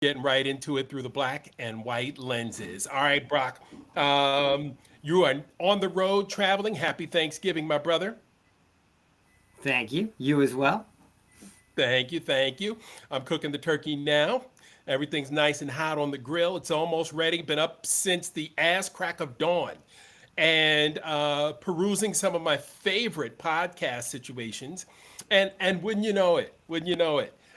Getting right into it through the black and white lenses. All right, Brock. You are on the road traveling. Happy Thanksgiving, my brother. Thank you. You as well. Thank you. Thank you. I'm cooking the turkey now. Everything's nice and hot on the grill. It's almost ready. Been up since the ass crack of dawn and perusing some of my favorite podcast situations. And wouldn't you know it,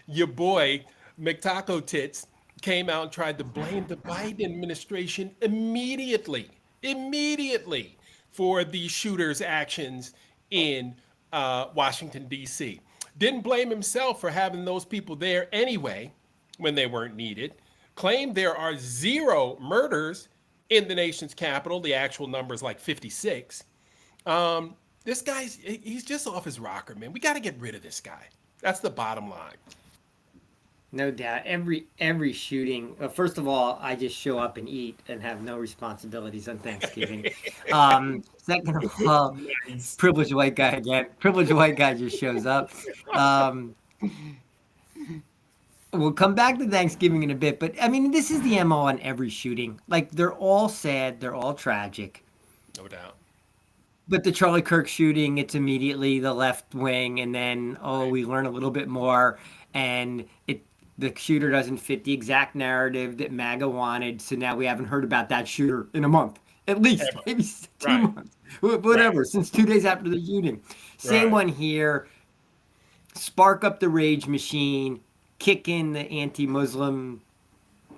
your boy McTaco Tits came out and tried to blame the Biden administration immediately for the shooter's actions in Washington, D.C. Didn't blame himself for having those people there anyway when they weren't needed. Claimed there are zero murders in the nation's capital. The actual number is like 56. This he's just off his rocker, man. We got to get rid of this guy. That's the bottom line. No doubt. Every shooting. First of all, I just show up and eat and have no responsibilities on Thanksgiving. Second of all, Nice. privileged white guy again. Privileged white guy just shows up. Um, we'll come back to Thanksgiving in a bit, but I mean, this is the MO on every shooting. Like they're all sad, they're all tragic. No doubt. But the Charlie Kirk shooting, it's immediately the left wing, and then Right. we learn a little bit more, and it the shooter doesn't fit the exact narrative that MAGA wanted. So now we haven't heard about that shooter in a month, at least Ever. maybe two Right. months, Right. whatever, since 2 days after the shooting. Same Right. one here. Spark up the rage machine, kick in the anti-Muslim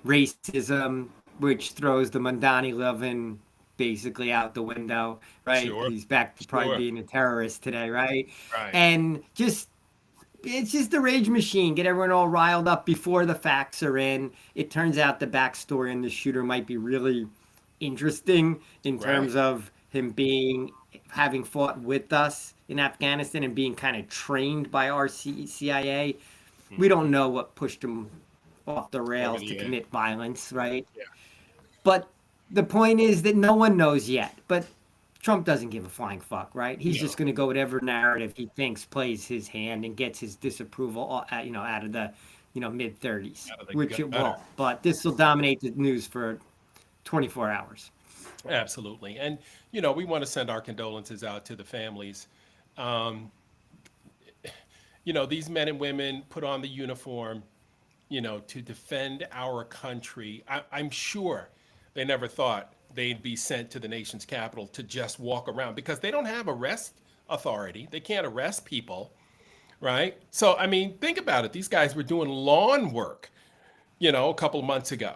racism, which throws the Mandani Levin basically out the window, right? Sure. He's back to probably Sure. being a terrorist today, right? Right. And just it's just the rage machine. Get everyone all riled up before the facts are in. It turns out the backstory in the shooter might be really interesting in Right. terms of him being having fought with us in Afghanistan and being kind of trained by our CIA. We don't know what pushed him off the Over rails to the edge. commit violence, right? Yeah. But the point is that no one knows yet. But Trump doesn't give a flying fuck, right? He's No. just going to go whatever narrative he thinks plays his hand and gets his disapproval, out of the, mid 30s, Out of the which it gutter. won't. But this will dominate the news for 24 hours. Absolutely. And, we want to send our condolences out to the families. Um, these men and women put on the uniform, to defend our country. I'm sure they never thought they'd be sent to the nation's capital to just walk around because they don't have arrest authority. They can't arrest people, right? So, I mean, think about it. These guys were doing lawn work, a couple of months ago.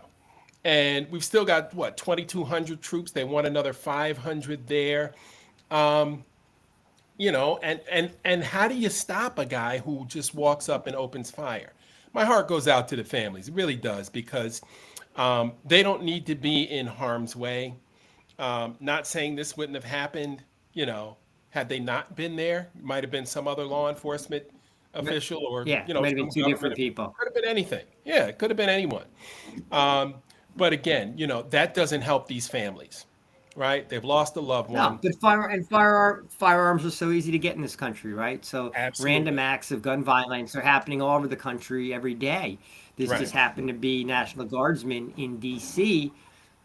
And we've still got, what, 2,200 troops. They want another 500 there. And how do you stop a guy who just walks up and opens fire? My heart goes out to the families. It really does because they don't need to be in harm's way. Not saying this wouldn't have happened, had they not been there. It might have been some other law enforcement official or, Yeah, it might have been some two government. different It people. could have been anything. Yeah, it could have been anyone. Um, but again, that doesn't help these families, right? They've lost a loved No, one. but firearms are so easy to get in this country, right? So random Absolutely. acts of gun violence are happening all over the country every day. This Right. just happened to be National Guardsmen in D.C.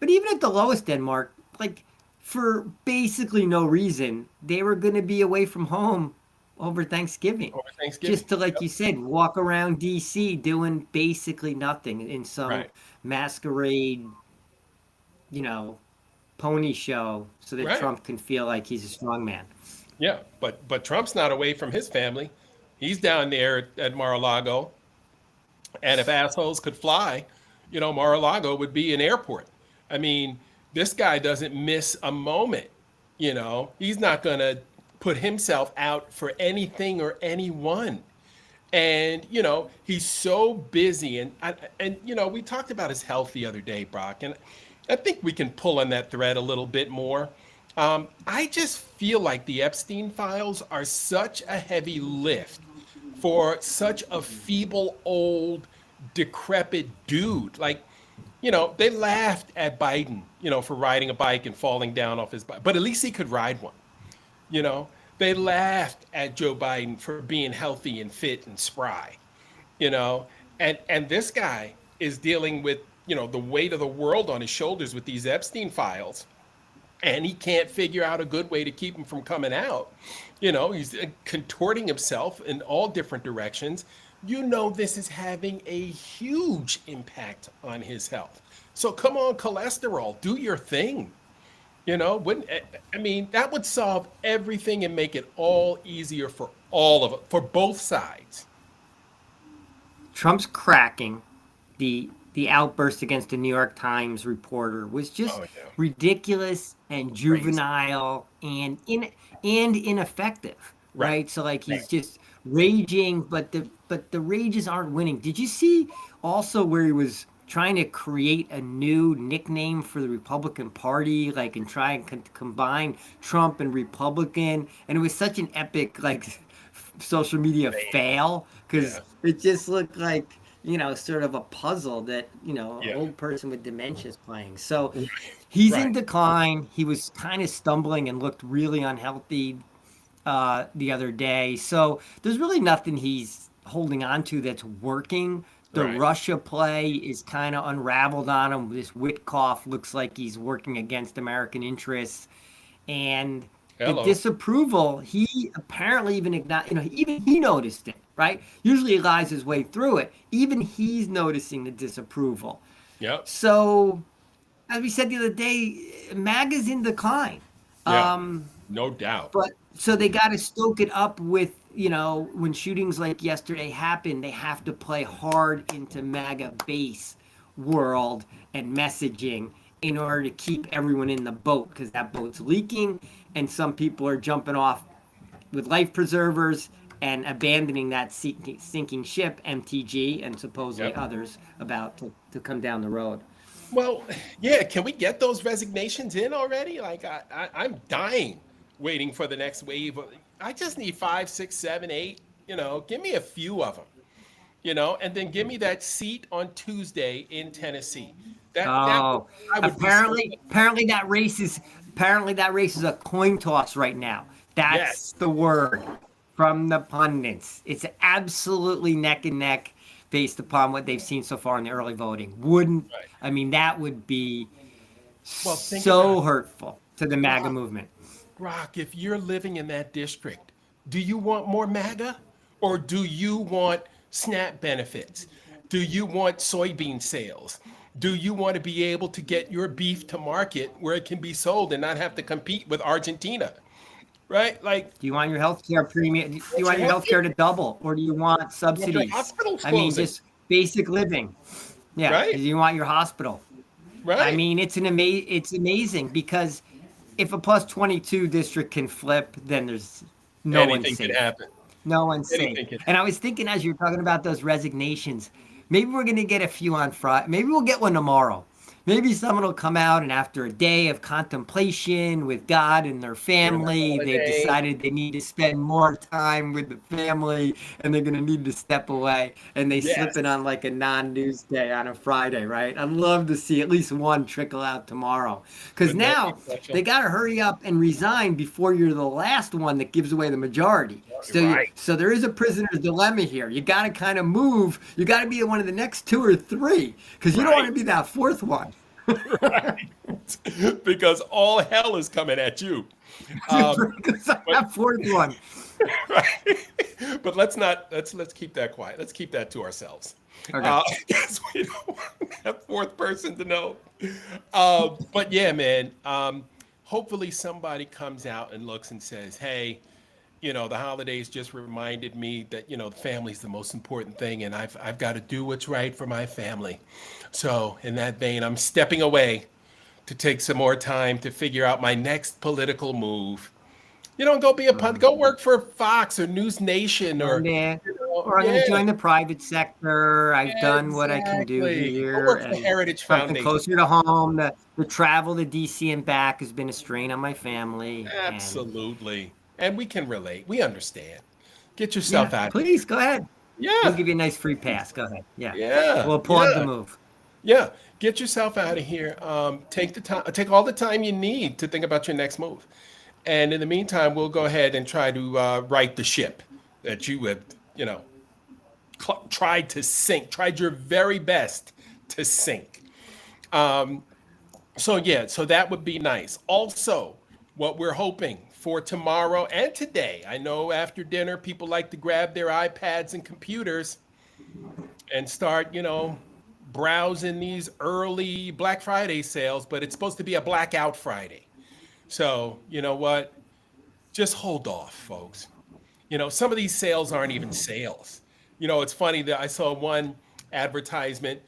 But even at the lowest end, Mark, like for basically no reason, they were going to be away from home over Thanksgiving. Over Thanksgiving. Just to, like Yep. you said, walk around D.C. doing basically nothing in some Right. masquerade, you know, pony show so that Right. Trump can feel like he's a strong man. Yeah. But Trump's not away from his family. He's down there at Mar-a-Lago. And if assholes could fly, Mar-a-Lago would be an airport. I mean, this guy doesn't miss a moment. He's not going to put himself out for anything or anyone. And he's so busy, and we talked about his health the other day, Brock, and I think we can pull on that thread a little bit more. I just feel like the Epstein files are such a heavy lift for such a feeble, old, decrepit dude. Like, they laughed at Biden, for riding a bike and falling down off his bike, but at least he could ride one. You know, they laughed at Joe Biden for being healthy and fit and spry. You know, and this guy. is dealing with, the weight of the world on his shoulders with these Epstein files, and he can't figure out a good way to keep him from coming out. He's contorting himself in all different directions. This is having a huge impact on his health. So come on, cholesterol, do your thing. Wouldn't I mean that would solve everything and make it all easier for all of it, for both sides. Trump's cracking, the outburst against the New York Times reporter was just ridiculous and juvenile and ineffective, right? So like he's just raging, but the rages aren't winning. Did you see also where he was trying to create a new nickname for the Republican Party, like, and try and combine Trump and Republican, and it was such an epic like social media fail because it just looked like sort of a puzzle that an old person with dementia is playing. So he's in decline. He was kind of stumbling and looked really unhealthy the other day. So there's really nothing he's holding on to that's working. The Russia play is kind of unraveled on him. This Witkoff looks like he's working against American interests. And the disapproval, he apparently even he noticed it, right? Usually he lies his way through it. Even he's noticing the disapproval. Yep. So, as we said the other day, MAGA's in decline. No doubt. But so they got to stoke it up with, when shootings like yesterday happen, they have to play hard into MAGA base world and messaging in order to keep everyone in the boat, because that boat's leaking and some people are jumping off with life preservers and abandoning that sinking ship, MTG, and supposedly others about to come down the road. Well, yeah, can we get those resignations in already? Like, I'm dying waiting for the next wave. I just need 5, 6, 7, 8, give me a few of them, and then give me that seat on Tuesday in Tennessee. Apparently that race is a coin toss right now. That's the word from the pundits. It's absolutely neck and neck based upon what they've seen so far in the early voting. I mean, that would be so hurtful to the MAGA movement. Brock, if you're living in that district, do you want more MAGA or do you want SNAP benefits? Do you want soybean sales? Do you want to be able to get your beef to market where it can be sold and not have to compete with Argentina? Right? Like, do you want your healthcare premium? Do you want your healthcare to double, or do you want subsidies? I mean, just basic living. Yeah. Right? Do you want your hospital? Right. I mean, it's amazing because if a plus 22 district can flip, then there's no one safe. Anything can happen. No one's safe. And I was thinking as you were talking about those resignations, maybe we're going to get a few on Friday. Maybe we'll get one tomorrow. Maybe someone will come out and after a day of contemplation with God and their family, they've decided they need to spend more time with the family and they're going to need to step away. And they slip it on like a non-news day on a Friday, right? I'd love to see at least one trickle out tomorrow. Because now they got to hurry up and resign before you're the last one that gives away the majority. So there is a prisoner's dilemma here. You got to kind of move. You got to be one of the next 2 or 3 because you don't want to be that 4th one. Right. Because all hell is coming at you. That 4th one. Right. But let's keep that quiet. Let's keep that to ourselves. Okay. Because we don't want that 4th person to know. But yeah, man. Hopefully somebody comes out and looks and says, hey, the holidays just reminded me that, the family's the most important thing, and I've got to do what's right for my family. So in that vein, I'm stepping away to take some more time to figure out my next political move. Go work for Fox or News Nation or I'm going to join the private sector. I've done what I can do here. Go work for the Heritage Foundation. Closer to home. The travel to DC and back has been a strain on my family. Absolutely. And we can relate. We understand. Get yourself out. Please, go ahead. Yeah. We'll give you a nice free pass. Go ahead. Yeah. Yeah. We'll applaud the move. Yeah. Get yourself out of here. Take all the time you need to think about your next move. And in the meantime, we'll go ahead and try to right the ship that you have, tried to sink, tried your very best to sink. Um, so that would be nice. Also, what we're hoping for tomorrow and today, I know after dinner people like to grab their iPads and computers and start, browsing these early Black Friday sales, but it's supposed to be a blackout Friday. So, you know what? Just hold off, folks. Some of these sales aren't even sales. It's funny that I saw one advertisement,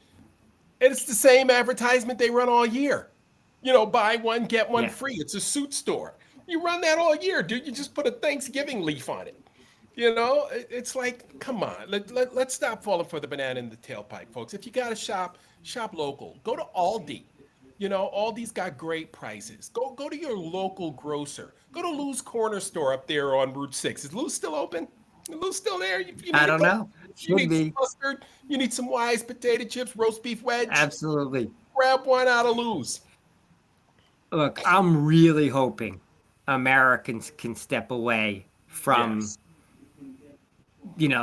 and it's the same advertisement they run all year. Buy one, get one Yeah. free. It's a suit store. You run that all year, dude. You just put a Thanksgiving leaf on it. It's like, come on. Let's stop falling for the banana in the tailpipe, folks. If you got to shop local. Go to Aldi. Aldi's got great prices. Go to your local grocer. Go to Lou's Corner Store up there on Route 6. Is Lou's still open? Is Lou's still there? You I need a don't couple- know. You Should need some be. mustard. You need some Wise potato chips, roast beef wedge. Absolutely. Grab one out of Lou's. Look, I'm really hoping Americans can step away from, Yes.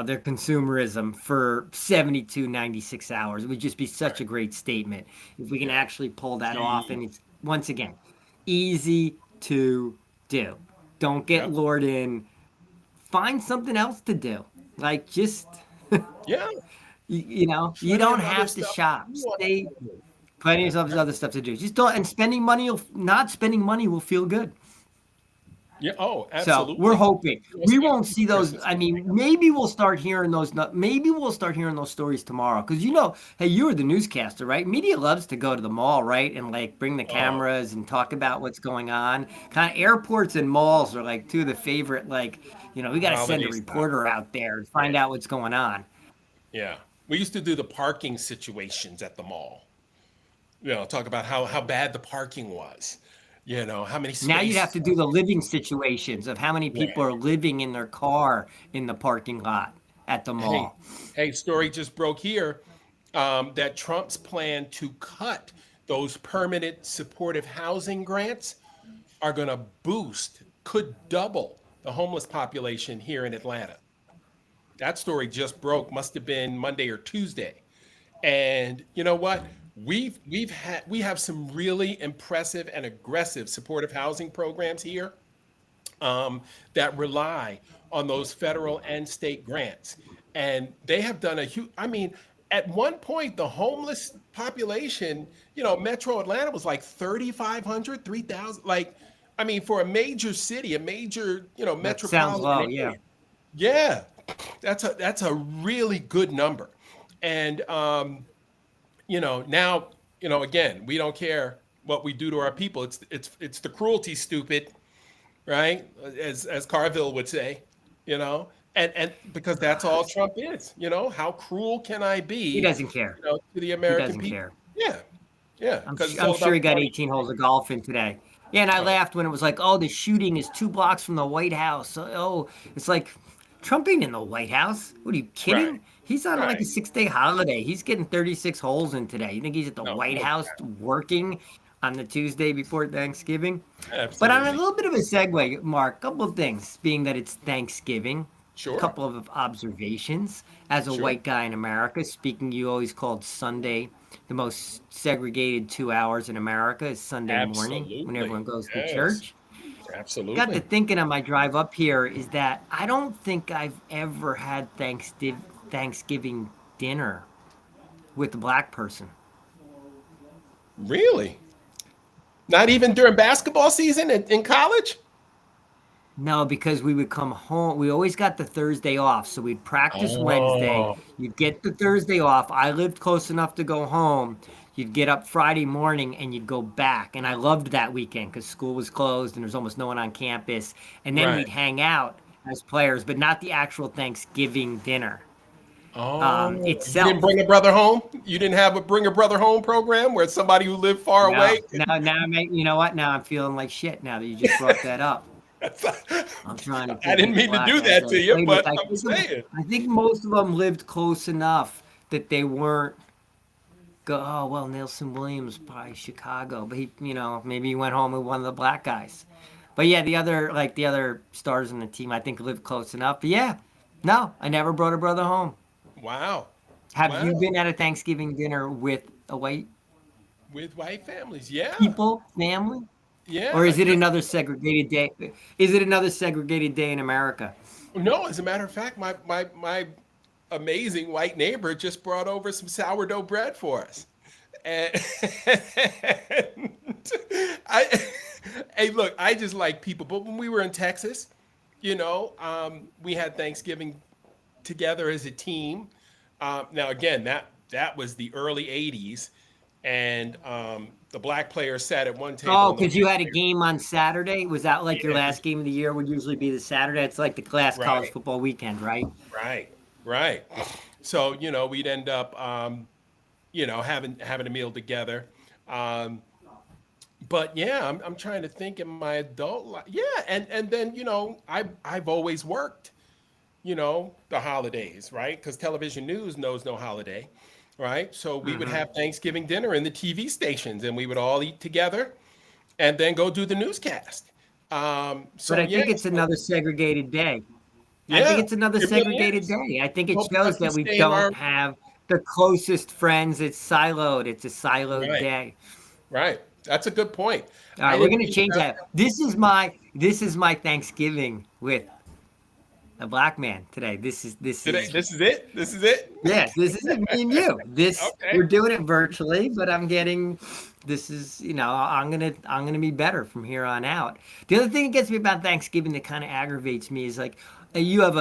their consumerism for 72, 96 hours. It would just be such a great statement if we can actually pull that off. And it's, once again, easy to do. Don't get Yep. lured in. Find something else to do. Like, just, Yeah. you Plenty don't of other have to stuff shop. you want Stay. to do. Plenty of other stuff to do. Just don't. And not spending money will feel good. Yeah. Oh, So absolutely. we're hoping Let's we get won't see those. Christmas. I mean, maybe we'll start hearing those. Maybe we'll start hearing those stories tomorrow. Because hey, you were the newscaster, right? Media loves to go to the mall, right, and like bring the Oh, cameras and talk about what's going on. Kind of airports and malls are like two of the favorite. Like, we got to send a holiday stuff. reporter out there and find out what's going on. Yeah. We used to do the parking situations at the mall. Talk about how bad the parking was. How many Now you'd have spaces. to do the living situations of how many people Yeah. are living in their car in the parking lot at the Hey, mall. hey, story just broke here that Trump's plan to cut those permanent supportive housing grants are going to could double the homeless population here in Atlanta. That story just broke, must have been Monday or Tuesday. And you know what? We have some really impressive and aggressive supportive housing programs here that rely on those federal and state grants. And they have done a huge, I mean, at one point, the homeless population, Metro Atlanta was like 3,500, 3,000. Like, I mean, for a major city, a major, That sounds metropolitan low, yeah. area. Yeah, that's a really good number. And now, again, we don't care what we do to our people. It's the cruelty, stupid, right? As Carville would say, you know, and because that's all Trump is. How cruel can I He be, doesn't care. to the He American doesn't people? care. Yeah, yeah, I'm, because it's I'm all sure about he got money. 18 holes of golf in today. Yeah, and I Oh, laughed when it was like, oh, the shooting is 2 blocks from the White House. Oh, it's like, Trump ain't in the White House. What are you right, kidding? He's on like a right. 6-day holiday. He's getting 36 holes in today. You think he's at the No, White no, House working on the Tuesday before Thanksgiving? But on a absolutely. little bit of a segue, Mark, couple of things, being that it's Thanksgiving, Sure, couple of observations. As a sure. white guy in America, speaking, you always called Sunday the most segregated 2 hours in America is Sunday morning when everyone Absolutely. goes to Yes, church. Got to absolutely. thinking on my drive up here is that I don't think I've ever had Thanksgiving dinner with a black person. Really? Not even during basketball season in college? No, because we would come home. We always got the Thursday off. So we'd practice Wednesday. Oh, You'd get the Thursday off. I lived close enough to go home. You'd get up Friday morning and you'd go back. And I loved that weekend because school was closed and there was almost no one on campus. And then right. we'd hang out as players, but not the actual Thanksgiving dinner Oh, you didn't itself. bring a brother home? You didn't have a bring a brother home program where somebody who lived far No, away now, you know what? Now I'm feeling like shit now that you just brought that up. could. I'm trying to I think didn't which mean to black do guys that I to you, played with. but I'm saying. I think most of them lived close enough that they weren't go. Oh well, Nelson Williams probably Chicago, but he, maybe he went home with one of the black guys. But yeah, the other stars in the team, I think lived close enough. But yeah, no, I never brought a brother home. Wow. Have you Wow. been at a Thanksgiving dinner with a white with white families. Yeah, family? Or yeah. is it another segregated day? Is it another segregated day in America? No, as a matter of fact, my amazing white neighbor just brought over some sourdough bread for us. And I, hey, look, I just like people. But when we were in Texas, we had Thanksgiving together as a team. Now, again, that was the early '80s, and the black players sat at one table. Oh, And the because you white had a players, game on Saturday. Was that like your yeah, last game of the year? Would usually be the Saturday. It's like the class college right, football weekend, right? right, right. So we'd end up, having a meal together. Um, but yeah, I'm trying to think in my adult life. Yeah, and then I've always worked. The holidays, right? Because television news knows no holiday, right? So we would Hmm. have Thanksgiving dinner in the TV stations, and we would all eat together, and then go do the newscast. But So I yeah, think it's so another segregated day. I think yeah, it's another it really segregated is. day. I think it Well, shows because we that we stay in don't our have the closest friends. It's siloed. It's a siloed right, day. right. That's a good point. All I right, we're didn't gonna think change about that. This is my Thanksgiving with a black man today. This today. is This is it. This is it. Yes, this isn't me and you. This Okay. we're doing it virtually, but I'm getting this is, I'm gonna be better from here on out. The other thing that gets me about Thanksgiving that kind of aggravates me is like you have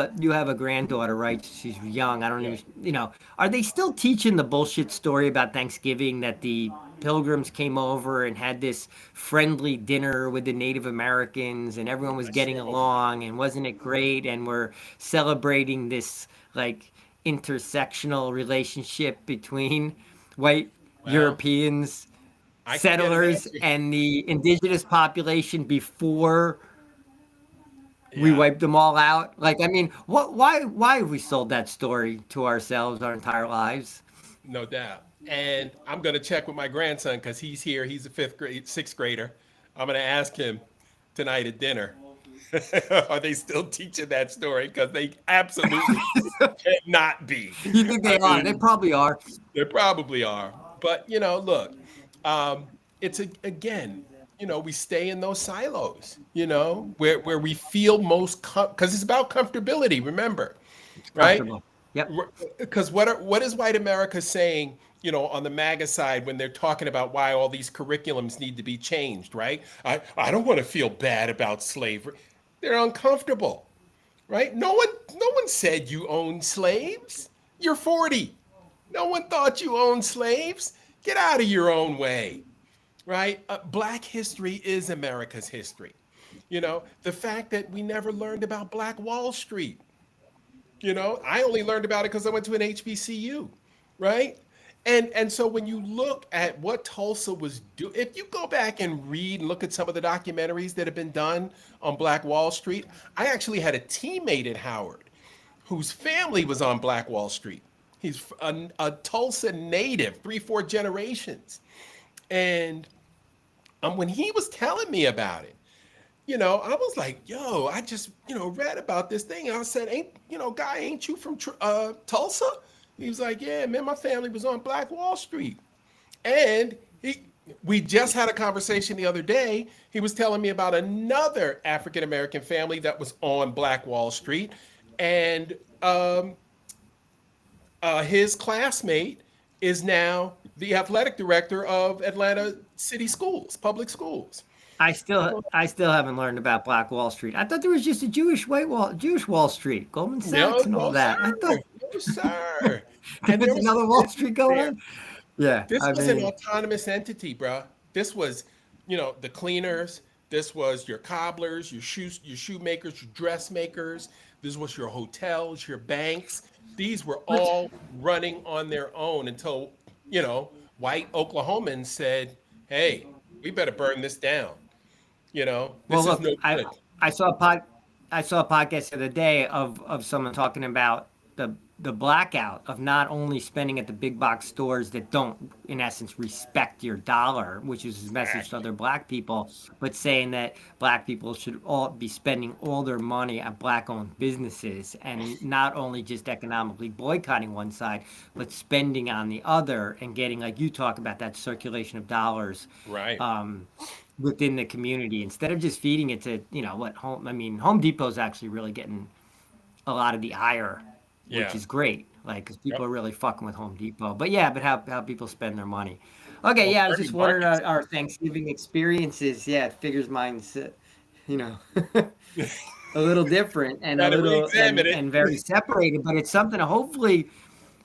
a granddaughter, right? She's young. I don't Yeah. even, are they still teaching the bullshit story about Thanksgiving that the Pilgrims came over and had this friendly dinner with the Native Americans and everyone was I getting sure hope not. along and wasn't it great and we're celebrating this like intersectional relationship between white Well, Europeans, I can get an settlers, answer. and the indigenous population before we Yeah. wiped them all out. Like, I mean, why have we sold that story to ourselves our entire lives? No doubt. And I'm going to check with my grandson because he's here. He's a sixth grader. I'm going to ask him tonight at dinner. Are they still teaching that story? Because they absolutely cannot be. You think I they are? They mean, probably are. they probably are. But, look, it's again, we stay in those silos, where we feel most, because it's about comfortability, remember, It's right? comfortable. Yep. Because what is white America saying, on the MAGA side when they're talking about why all these curriculums need to be changed, right? I don't want to feel bad about slavery. They're uncomfortable, right? No one said you own slaves. You're 40. No one thought you owned slaves. Get out of your own way, right? Black history is America's history. The fact that we never learned about Black Wall Street, I only learned about it because I went to an HBCU, right? And so when you look at what Tulsa was doing, if you go back and read and look at some of the documentaries that have been done on Black Wall Street, I actually had a teammate at Howard whose family was on Black Wall Street. He's a Tulsa native, 3, 4 generations. And when he was telling me about it, I was like, yo, I just, read about this thing. And I said, guy, ain't you from Tulsa? He was like, yeah, man, my family was on Black Wall Street. And we just had a conversation the other day. He was telling me about another African American family that was on Black Wall Street. And his classmate is now the athletic director of Atlanta City Schools, public schools. I still haven't learned about Black Wall Street. I thought there was just a Jewish Wall Street, Goldman No, Sachs and all no, that. I sir. thought No, sir. And there there's was another some Wall history Street going there. on. Yeah, This I was an mean, autonomous entity, bruh. This was, the cleaners. This was your cobblers, your shoemakers, your dressmakers. This was your hotels, your banks. These were let's all running on their own until, white Oklahomans said, hey, we better burn this down. well This is look. no I good. I saw a pod I saw a podcast the other day of someone talking about the blackout of not only spending at the big box stores that don't, in essence, respect your dollar, which is his message to Exactly. other black people, but saying that black people should all be spending all their money at black-owned businesses and not only just economically boycotting one side, but spending on the other and getting, like you talk about, that circulation of dollars Right. within the community instead of just feeding it to, what home. I mean, Home Depot's actually really getting a lot of the ire, which Yeah. is great. Like, because people Yep. are really fucking with Home Depot. But yeah, but how people spend their money. Okay, Well, yeah, I was Kirby just wondering Markets. our Thanksgiving experiences. Yeah, it figures mine's, you know, a little different and a Now that we little examine it. and very separated. But it's something to hopefully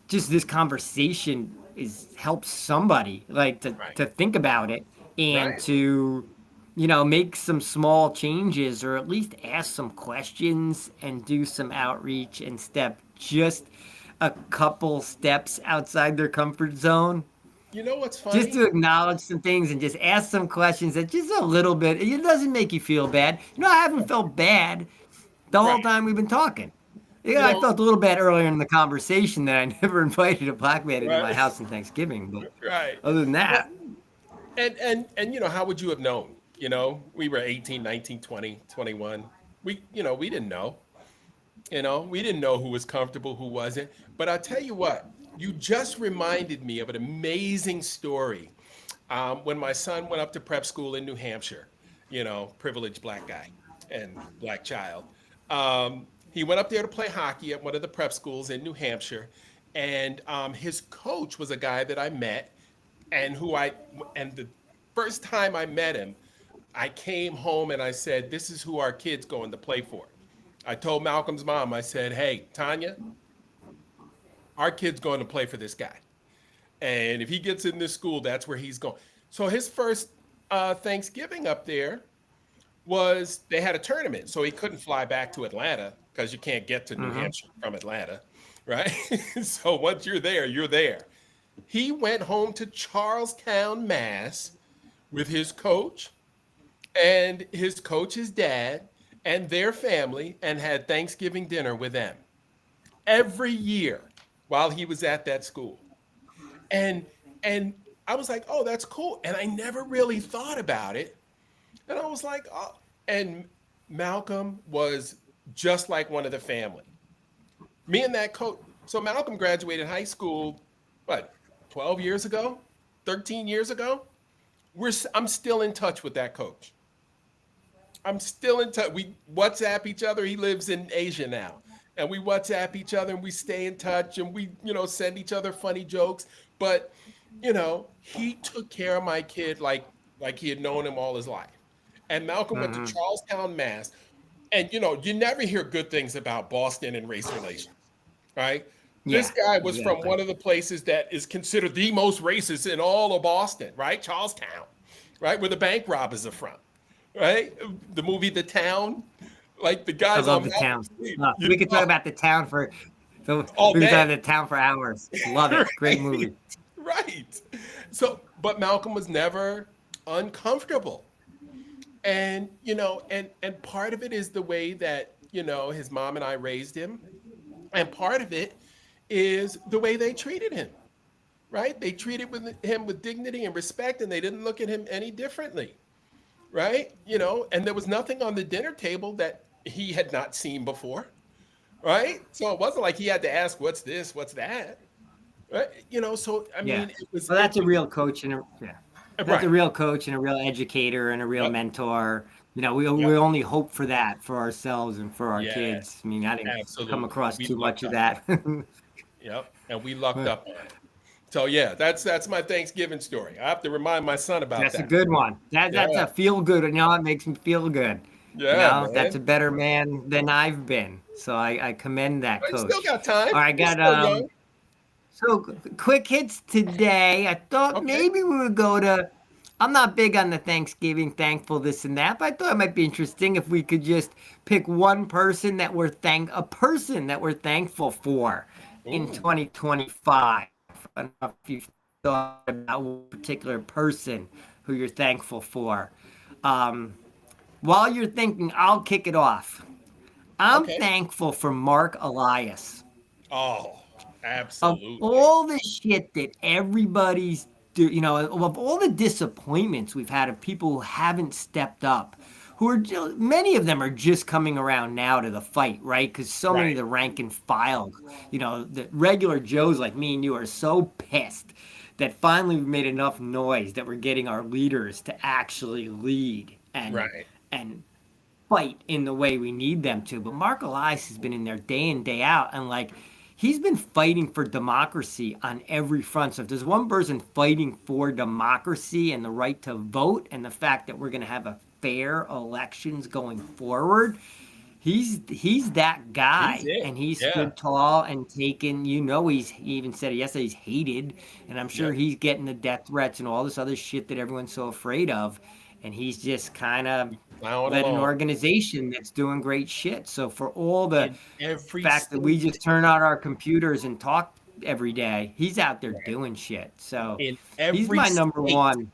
just this conversation is helps somebody like to Right. to think about it and Right. to make some small changes or at least ask some questions and do some outreach and step just a couple steps outside their comfort zone You know what's just funny? to acknowledge some things and just ask some questions that just a little bit it doesn't make you feel bad. I haven't felt bad the whole Right. time we've been talking. You I know, felt a little bad earlier in the conversation that I never invited a black man into my right. house on Thanksgiving, but Right. other than Well, that, and how would you have known? We were 18, 19, 20, 21. We didn't know. We didn't know who was comfortable, who wasn't. But I'll tell you what, you just reminded me of an amazing story. When my son went up to prep school in New Hampshire, privileged black guy and black child. He went up there to play hockey at one of the prep schools in New Hampshire. And his coach was a guy that I met and and the first time I met him, I came home and I said, "This is who our kid's going to play for." I told Malcolm's mom, I said, "Hey, Tanya, our kid's going to play for this guy. And if he gets in this school, that's where he's going." So his first Thanksgiving up there was they had a tournament. So he couldn't fly back to Atlanta because you can't get to New hmm Hampshire from Atlanta, right? So once you're there, you're there. He went home to Charlestown, Mass with his coach and his coach's dad and their family and had Thanksgiving dinner with them every year while he was at that school. And and I was like, "Oh, that's cool." And I never really thought about it. And I was like, "Oh." And Malcolm was just like one of the family. Me and that coach. So Malcolm graduated high school, what, 12 years ago? 13 years ago? I'm still in touch with that coach. I'm still in touch. We WhatsApp each other. He lives in Asia now. And we WhatsApp each other and we stay in touch and we, send each other funny jokes. But, he took care of my kid like he had known him all his life. And Malcolm went to hmm Charlestown, Mass. And you never hear good things about Boston and race relations, right? This yeah, guy was from exactly. one of the places that is considered the most racist in all of Boston, right? Charlestown, right? Where the bank robbers are from, right? The movie The Town, like the I guys love on the Malcolm town. Street, We could talk about the town for so all we could talk about day, the town for hours. Love it. Great right? movie. Right. So, but Malcolm was never uncomfortable. And, and part of it is the way that, his mom and I raised him. And part of it is the way they treated him, right? They treated him with dignity and respect, and they didn't look at him any differently, right? And there was nothing on the dinner table that he had not seen before, right? So it wasn't like he had to ask, "What's this? What's that?" Right? So I Yeah. mean, it was Well, it that's a was real coach and a yeah. That's a right. real coach and a real educator and a real Yep. mentor. We Yep. only hope for that for ourselves and for our kids. Yes. I mean, I didn't come Absolutely. And across we too much lucked of up. that. Yep. And we lucked But up on it. So yeah, that's my Thanksgiving story. I have to remind my son about that's a that. good one. That's Yeah. a feel good. It makes me feel good. Yeah, That's a man. better man than I've been. So I commend that But you still coach. got time. All right, I You're got still young. so quick hits today. I thought Okay. maybe we would go to. I'm not big on the Thanksgiving, thankful this and that, but I thought it might be interesting if we could just pick one person that a person that we're thankful for in Ooh. 2025. I don't know if you've thought about one particular person who you're thankful for. Um, while you're thinking, I'll kick it off. I'm Okay. thankful for Mark Elias. Oh. Of Absolutely. all the shit that everybody's of all the disappointments we've had of people who haven't stepped up, many of them are just coming around now to the fight, right? Because so many of Right. the rank and file, the regular Joes like me and you are so pissed that finally we've made enough noise that we're getting our leaders to actually lead Right. and fight in the way we need them to. But Mark Elias has been in there day in, day out, and like he's been fighting for democracy on every front. So if there's one person fighting for democracy and the right to vote and the fact that we're going to have a fair elections going forward, he's that He's guy, it. and he Yeah. stood tall and taken. He even said it yesterday. He's hated, and I'm sure Yep. he's getting the death threats and all this other shit that everyone's so afraid of. And he's just kind of Plowing led an along organization that's doing great shit. So for all the in every fact that we state. just turn on our computers and talk every day, he's out there doing shit. So In he's every my number state. one.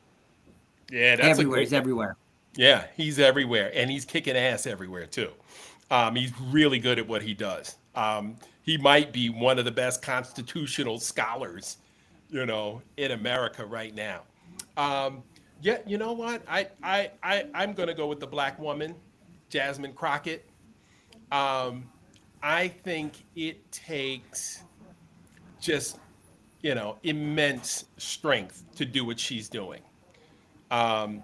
Yeah, that's a Everywhere. good He's one. everywhere. Yeah, he's everywhere, and he's kicking ass everywhere too. He's really good at what he does. He might be one of the best constitutional scholars, in America right now. Um, yeah, you know what? I'm going to go with the black woman, Jasmine Crockett. Um, I think it takes just, immense strength to do what she's doing, um,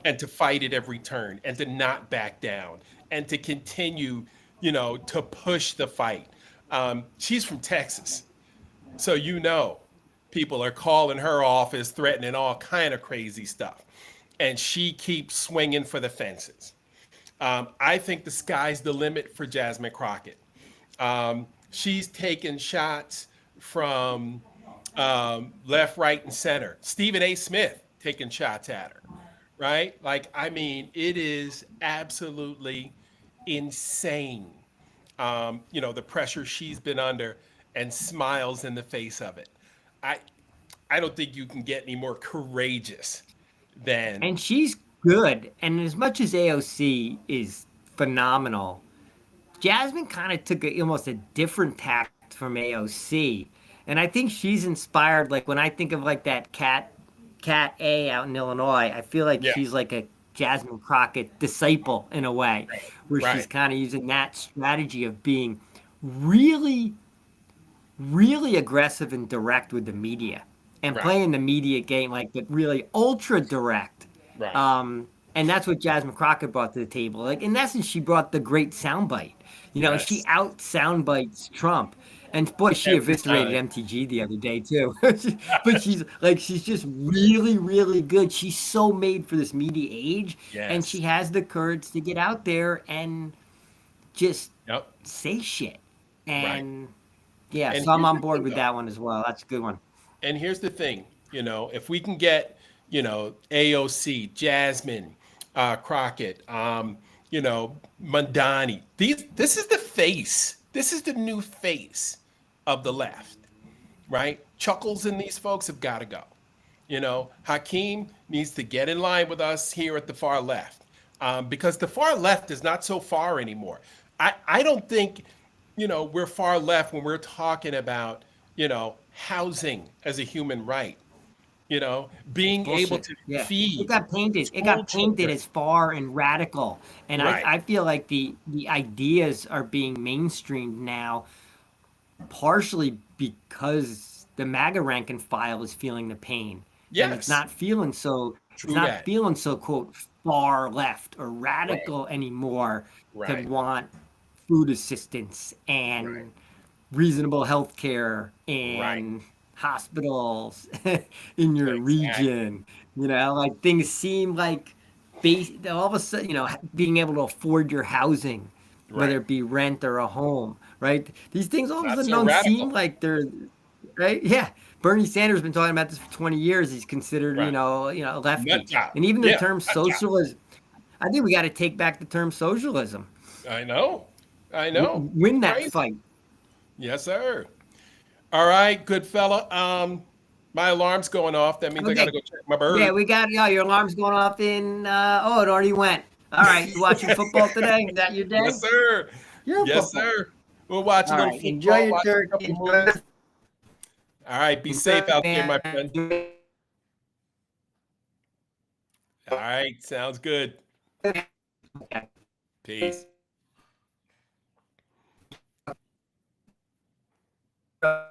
and to fight at every turn and to not back down and to continue, to push the fight. She's from Texas. So, people are calling her office, threatening all kind of crazy stuff. And she keeps swinging for the fences. I think the sky's the limit for Jasmine Crockett. She's taken shots from left, right, and center. Stephen A. Smith taking shots at her, right? Like, I mean, it is absolutely insane, the pressure she's been under and smiles in the face of it. I, I don't think you can get any more courageous than, And she's good. And as much as AOC is phenomenal, Jasmine kind of took almost a different tact from AOC. And I think she's inspired. Like when I think of like that Cat A out in Illinois, I feel like yeah, she's like a Jasmine Crockett disciple in a way, where she's right, kind of using that strategy of being really, really aggressive and direct with the media and right, playing the media game like but really ultra direct. right. And that's what Jasmine Crockett brought to the table. Like in essence, she brought the great soundbite. She Yes, out soundbites Trump. And boy, she every eviscerated time. MTG the other day too. But she's just really, really good. She's so made for this media age, and she Yes. has the courage to get out there and just Yep. say shit. Right. And yeah, And so I'm here's on the board thing, with though. that one as well. That's a good one. And here's the thing, if we can get, AOC, Jasmine, Crockett, Mandani, this is the face. This is the new face of the left, right? Chuckles and these folks have got to go. Hakeem needs to get in line with us here at the far left, because the far left is not so far anymore. I don't think, we're far left when we're talking about, housing as a human right, being able Bullshit. to Yeah. It feed got painted. It school got painted children. as far and radical. And Right. I feel like the ideas are being mainstreamed now partially because the MAGA rank and file is feeling the pain. And Yes. it's True not that. feeling so quote far left or Right. radical anymore to Right. want food assistance Right. and reasonable health care Right. and hospitals in your Exactly. region. Like things seem like all of a sudden, being able to afford your housing, whether Right. it be rent or a home, right? These things all of a Not sudden so don't seem radical. like they're right. Yeah. Bernie Sanders has been talking about this for 20 years. He's considered, Right. a Nut lefty. job. And even the Yeah. term Nut job. socialism, I think we got to take back the term socialism. I know. I know. It's Win that crazy. fight. Yes, sir. All right, good fella. My alarm's going off. That means I gotta Okay. go check my Yeah, bird. we got your alarm's going off in it already went. All right, you watching football today? Is that your day? Yes, sir. You're a Yes, football. sir. We'll watch a All little right, enjoy football, your watch a turkey. couple Enjoy movies. All right. Be safe out there, my friend. All right. Sounds good. Peace. Man.